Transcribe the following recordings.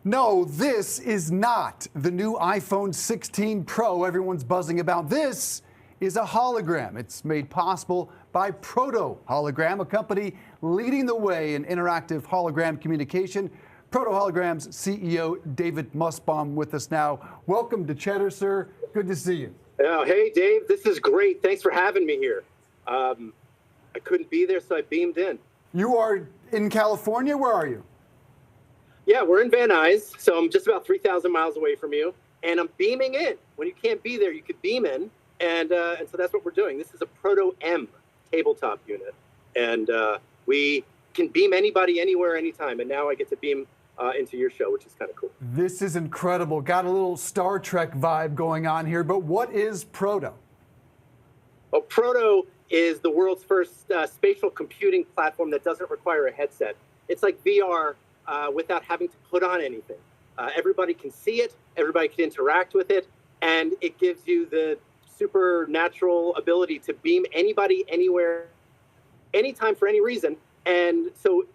No, this is not the new iPhone 16 Pro everyone's buzzing about. This is a hologram. It's made possible by Proto Hologram, a company leading the way in interactive hologram communication. Proto Hologram's CEO David Nussbaum with us now. Welcome to Cheddar, sir. Good to see you. Oh, hey, Dave. This is great. Thanks for having me here. I couldn't be there, so I beamed in. You are in California? Where are you? Yeah, we're in Van Nuys, so I'm just about 3,000 miles away from you, and I'm beaming in. When you can't be there, you could beam in, and so that's what we're doing. This is a Proto M tabletop unit, and we can beam anybody, anywhere, anytime, and now I get to beam into your show, which is kind of cool. This is incredible. Got a little Star Trek vibe going on here, but what is Proto? Well, Proto is the world's first spatial computing platform that doesn't require a headset. It's like VR without having to put on anything. Everybody can see it, everybody can interact with it, and it gives you the supernatural ability to beam anybody, anywhere, anytime, for any reason. And so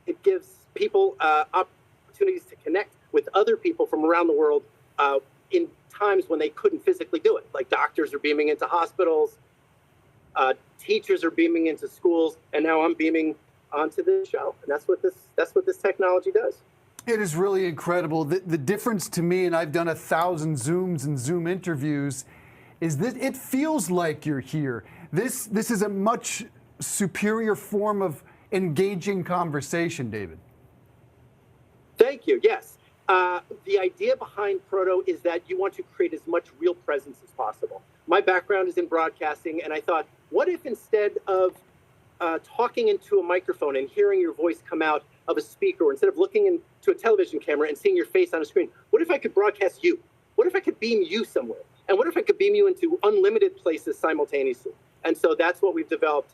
it gives people opportunities to connect with other people from around the world in times when they couldn't physically do it. Like doctors are beaming into hospitals, teachers are beaming into schools, and now I'm beaming onto the show. And that's what this technology does. It is really incredible. The difference to me, and I've done 1,000 Zooms and Zoom interviews, is that it feels like you're here. This is a much superior form of engaging conversation, David. Thank you. Yes. The idea behind Proto is that you want to create as much real presence as possible. My background is in broadcasting, and I thought, what if instead of talking into a microphone and hearing your voice come out of a speaker, or instead of looking into a television camera and seeing your face on a screen, what if I could broadcast you? What if I could beam you somewhere? And what if I could beam you into unlimited places simultaneously? And so that's what we've developed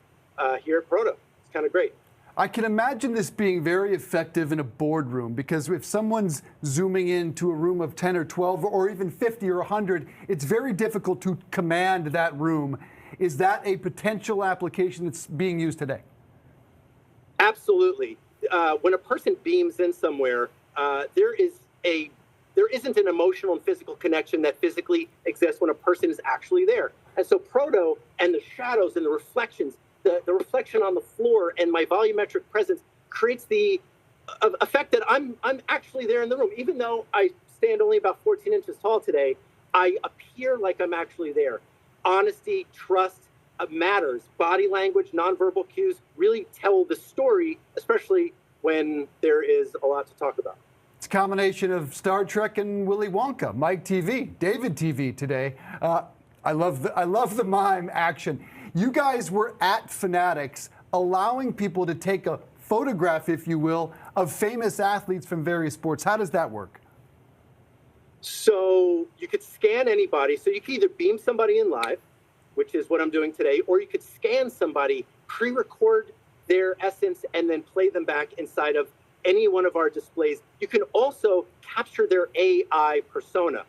here at Proto. It's kind of great. I can imagine this being very effective in a boardroom, because if someone's zooming into a room of 10 or 12 or even 50 or 100, it's very difficult to command that room. Is that a potential application that's being used today? Absolutely. When a person beams in somewhere, there isn't an emotional and physical connection that physically exists when a person is actually there. And so Proto and the shadows and the reflections, the reflection on the floor and my volumetric presence creates the effect that I'm actually there in the room. Even though I stand only about 14 inches tall today, I appear like I'm actually there. Honesty, trust matters. Body language, nonverbal cues really tell the story, especially when there is a lot to talk about. It's a combination of Star Trek and Willy Wonka, Mike TV, David TV today. I love the mime action. You guys were at Fanatics, allowing people to take a photograph, if you will, of famous athletes from various sports. How does that work? So you could scan anybody. So you could either beam somebody in live, which is what I'm doing today, or you could scan somebody, pre-record their essence, and then play them back inside of any one of our displays. You can also capture their AI persona.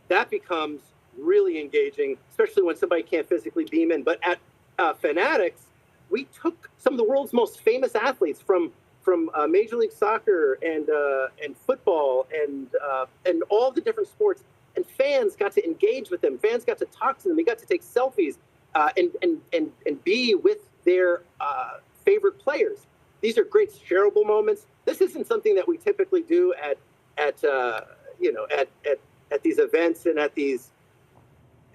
That becomes really engaging, especially when somebody can't physically beam in. But at Fanatics, we took some of the world's most famous athletes from Major League Soccer and football and all the different sports, and fans got to engage with them. Fans got to talk to them. They got to take selfies and be with their favorite players. These are great shareable moments. This isn't something that we typically do at these events and at these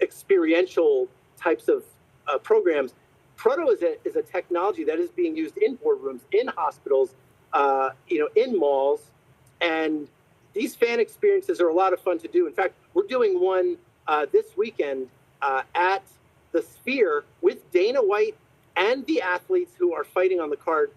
experiential types of programs. Proto is a technology that is being used in boardrooms, in hospitals, in malls, and these fan experiences are a lot of fun to do. In fact, we're doing one this weekend at the Sphere with Dana White and the athletes who are fighting on the card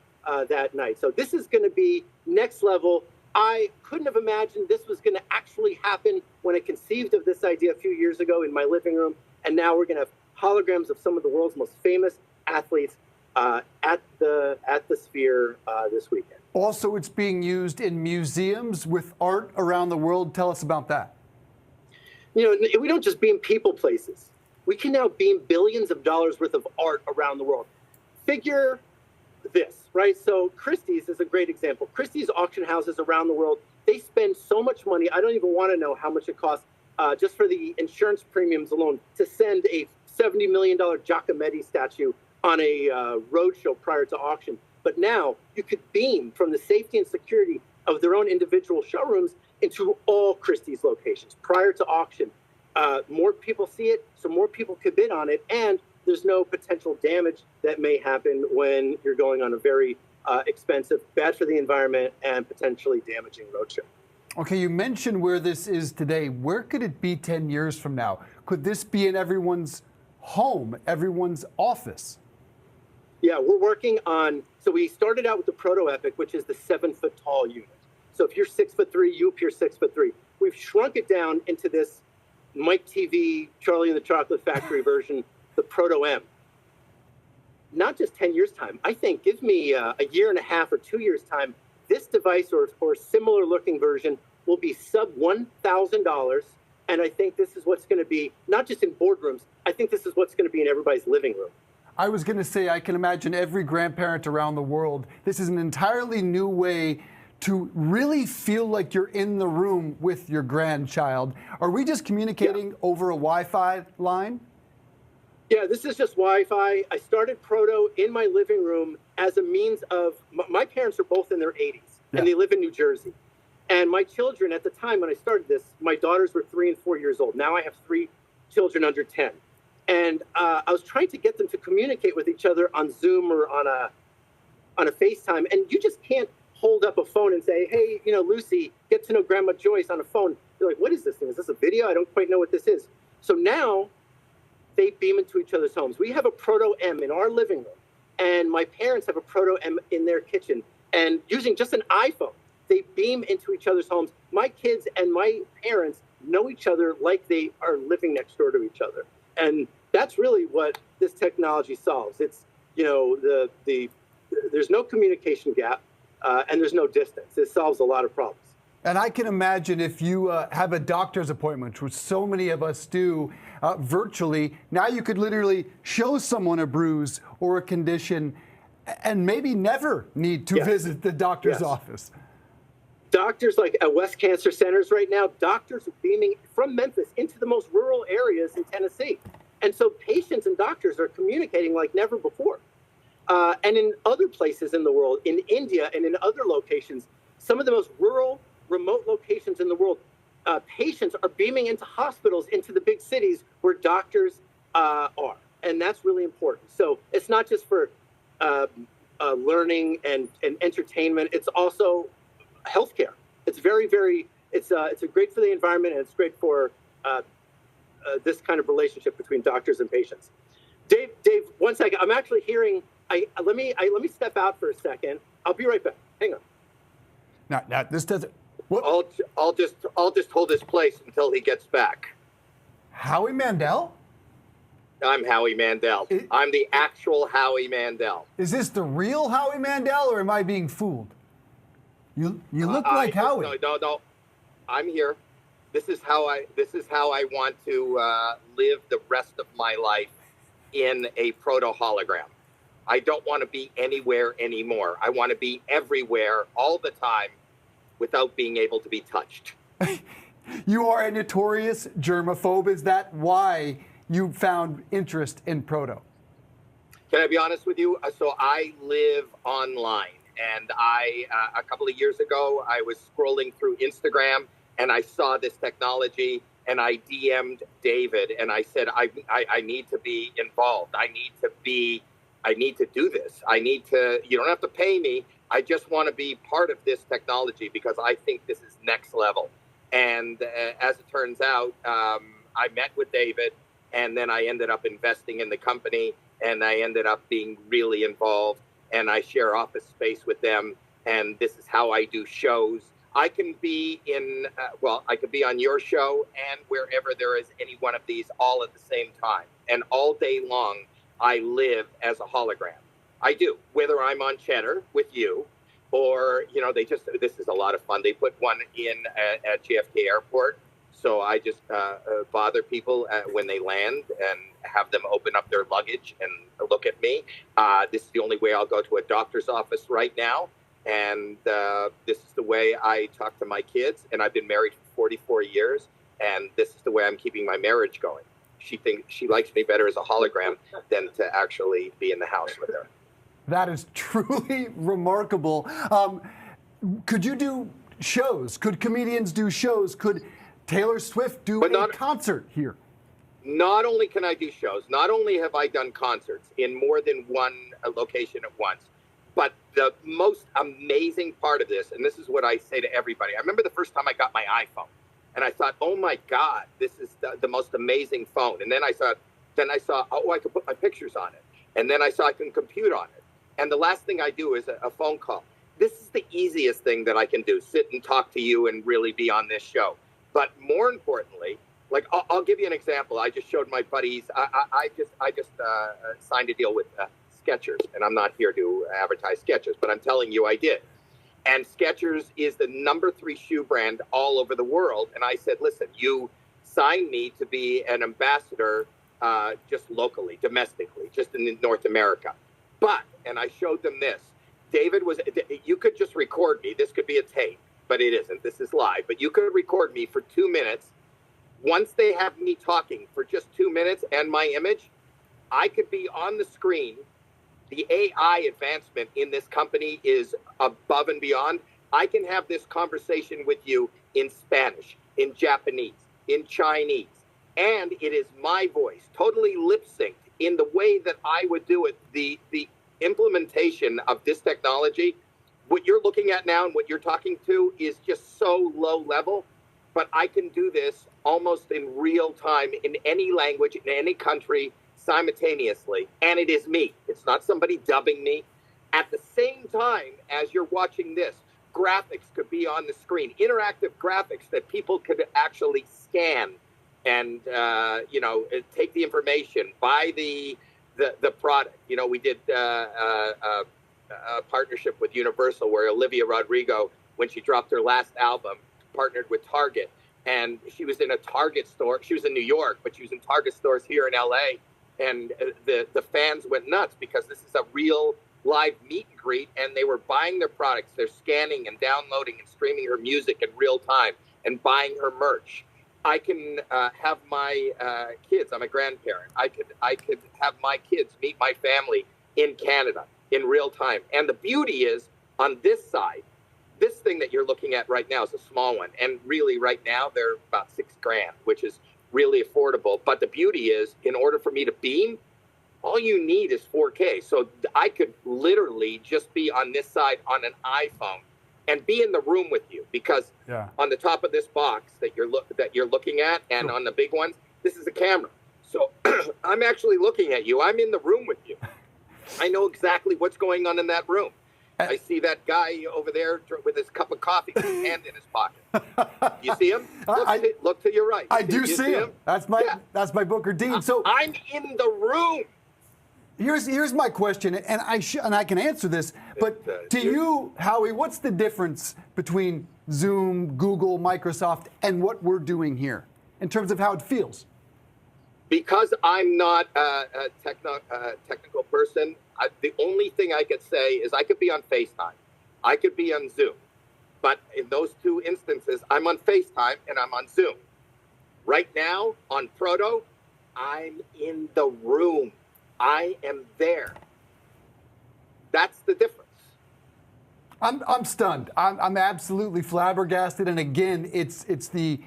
that night. So this is going to be next level. I couldn't have imagined this was going to actually happen when I conceived of this idea a few years ago in my living room, and now we're going to have holograms of some of the world's most famous athletes at the Sphere this weekend. Also, it's being used in museums with art around the world. Tell us about that. We don't just beam people places. We can now beam billions of dollars worth of art around the world. Figure this, right? So Christie's is a great example. Christie's auction houses around the world They spend so much money. I don't even want to know how much it costs just for the insurance premiums alone to send a $70 million Giacometti statue on a roadshow prior to auction. But now you could beam from the safety and security of their own individual showrooms into all Christie's locations prior to auction. More people see it, so more people could bid on it, and there's no potential damage that may happen when you're going on a very expensive, bad for the environment, and potentially damaging roadshow. Okay, you mentioned where this is today. Where could it be 10 years from now? Could this be in everyone's home, everyone's office? Yeah, we're working on, so we started out with the Proto Epic, which is the 7-foot tall unit. So if you're 6'3", you appear 6'3". We've shrunk it down into this Mike TV, Charlie and the Chocolate Factory version, the Proto M. Not just 10 years time. I think give me a year and a half or 2 years time, this device or similar looking version will be sub $1,000. And I think this is what's going to be, not just in boardrooms, I think this is what's going to be in everybody's living room. I was going to say, I can imagine every grandparent around the world. This is an entirely new way to really feel like you're in the room with your grandchild. Are we just communicating over a Wi-Fi line? Yeah, this is just Wi-Fi. I started Proto in my living room as a means of, my parents are both in their 80s, and they live in New Jersey. And my children, at the time when I started this, my daughters were 3 and 4 years old. Now I have 3 children under 10. And I was trying to get them to communicate with each other on Zoom or on a FaceTime. And you just can't hold up a phone and say, hey, Lucy, get to know Grandma Joyce on a phone. They're like, what is this thing? Is this a video? I don't quite know what this is. So now they beam into each other's homes. We have a Proto M in our living room, and my parents have a Proto M in their kitchen. And using just an iPhone, they beam into each other's homes. My kids and my parents know each other like they are living next door to each other. And that's really what this technology solves. It's, there's no communication gap, and there's no distance. It solves a lot of problems. And I can imagine if you have a doctor's appointment, which so many of us do virtually, now you could literally show someone a bruise or a condition and maybe never need to visit the doctor's office. Doctors like at West Cancer Centers right now, doctors are beaming from Memphis into the most rural areas in Tennessee. And so patients and doctors are communicating like never before. And in other places in the world, in India and in other locations, some of the most rural, remote locations in the world, patients are beaming into hospitals, into the big cities where doctors are. And that's really important. So it's not just for learning and entertainment. It's also healthcare. It's very, very, it's great for the environment, and it's great for this kind of relationship between doctors and patients. Dave, 1 second. I'm actually hearing. Let me step out for a second. I'll be right back. Hang on. Now this doesn't. What? I'll just hold his place until he gets back. Howie Mandel? I'm Howie Mandel. I'm the actual Howie Mandel. Is this the real Howie Mandel, or am I being fooled? You look like Howie. No. I'm here. This is how I want to live the rest of my life in a proto hologram. I don't want to be anywhere anymore. I want to be everywhere all the time without being able to be touched. You are a notorious germaphobe. Is that why you found interest in proto? Can I be honest with you? So I live online. And a couple of years ago, I was scrolling through Instagram and I saw this technology, and I DM'd David and I said, I need to be involved. I need to do this. You don't have to pay me. I just want to be part of this technology because I think this is next level. And as it turns out, I met with David, and then I ended up investing in the company, and I ended up being really involved. And I share office space with them, and this is how I do shows. I can be I could be on your show and wherever there is any one of these all at the same time. And all day long, I live as a hologram. I do, whether I'm on Cheddar with you, or, this is a lot of fun. They put one in at JFK Airport. So I just bother people when they land and have them open up their luggage and look at me. This is the only way I'll go to a doctor's office right now. And this is the way I talk to my kids. And I've been married for 44 years. And this is the way I'm keeping my marriage going. She thinks she likes me better as a hologram than to actually be in the house with her. That is truly remarkable. Could you do shows? Could comedians do shows? Could Taylor Swift do a concert here? Not only can I do shows, not only have I done concerts in more than one location at once, but the most amazing part of this, and this is what I say to everybody. I remember the first time I got my iPhone, and I thought, oh my God, this is the most amazing phone. And then I saw, oh, I could put my pictures on it. And then I saw I can compute on it. And the last thing I do is a phone call. This is the easiest thing that I can do, sit and talk to you and really be on this show. But more importantly, like I'll give you an example. I just showed my buddies. I just signed a deal with Skechers, and I'm not here to advertise Skechers, but I'm telling you I did. And Skechers is the #3 shoe brand all over the world. And I said, listen, you signed me to be an ambassador just locally, domestically, just in North America. But, and I showed them this. David you could just record me. This could be a tape, but it isn't. This is live. But you could record me for 2 minutes. Once they have me talking for just 2 minutes and my image, I could be on the screen. The AI advancement in this company is above and beyond. I can have this conversation with you in Spanish, in Japanese, in Chinese, and it is my voice, totally lip synced in the way that I would do it. The implementation of this technology, what you're looking at now and what you're talking to is just so low level, but I can do this almost in real time in any language, in any country, simultaneously, and it is me. It's not somebody dubbing me. At the same time as you're watching this, graphics could be on the screen, interactive graphics that people could actually scan and take the information, buy the product. You know, we did a partnership with Universal where Olivia Rodrigo, when she dropped her last album, partnered with Target, and she was in a Target store. She was in New York, but she was in Target stores here in LA. And the fans went nuts because this is a real live meet and greet, and they were buying their products. They're scanning and downloading and streaming her music in real time and buying her merch. I can have my kids. I'm a grandparent. I could have my kids meet my family in Canada in real time. And the beauty is on this side, this thing that you're looking at right now is a small one. And really right now they're about $6,000, which is really affordable. But the beauty is, in order for me to beam, all you need is 4K. So I could literally just be on this side on an iPhone and be in the room with you, because on the top of this box that you're looking at, and on the big ones, this is a camera. So I'm actually looking at you. I'm in the room with you. I know exactly what's going on in that room. I see that guy over there with his cup of coffee with his hand in his pocket. You see him? Look to your right. I do see him. That's my Booker Dean. So I'm in the room. Here's my question, and I can answer this. But to you, Howie, what's the difference between Zoom, Google, Microsoft, and what we're doing here in terms of how it feels? Because I'm not a technical person, the only thing I could say is I could be on FaceTime. I could be on Zoom. But in those two instances, I'm on FaceTime and I'm on Zoom. Right now, on Proto, I'm in the room. I am there. That's the difference. I'm stunned. I'm absolutely flabbergasted. And again, it's the...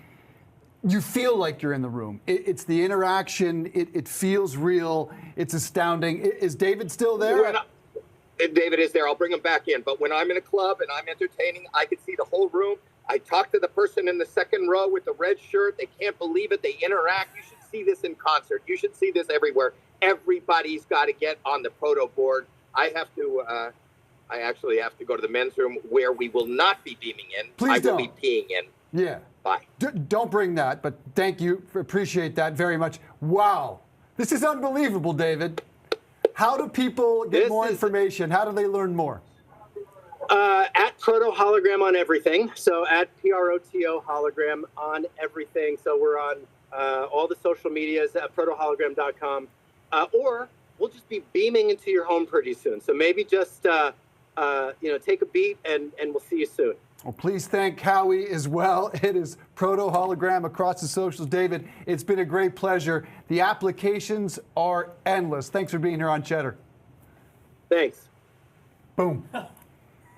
You feel like you're in the room. It's the interaction. It feels real. It's astounding. Is David still there? David is there. I'll bring him back in. But when I'm in a club and I'm entertaining, I can see the whole room. I talk to the person in the second row with the red shirt. They can't believe it. They interact. You should see this in concert. You should see this everywhere. Everybody's got to get on the Proto board. I actually have to go to the men's room where we will not be beaming in. Please don't. I will be peeing in. Yeah. Bye. Don't bring that, but thank you. Appreciate that very much. Wow. This is unbelievable, David. How do people get more information? How do they learn more? At Proto Hologram on everything. So at PROTO Hologram on everything. So we're on all the social medias at protohologram.com. Or we'll just be beaming into your home pretty soon. So maybe just take a beat, and we'll see you soon. Well, please thank Howie as well. It is proto hologram across the socials. David, it's been a great pleasure. The applications are endless. Thanks for being here on Cheddar. Thanks. Boom.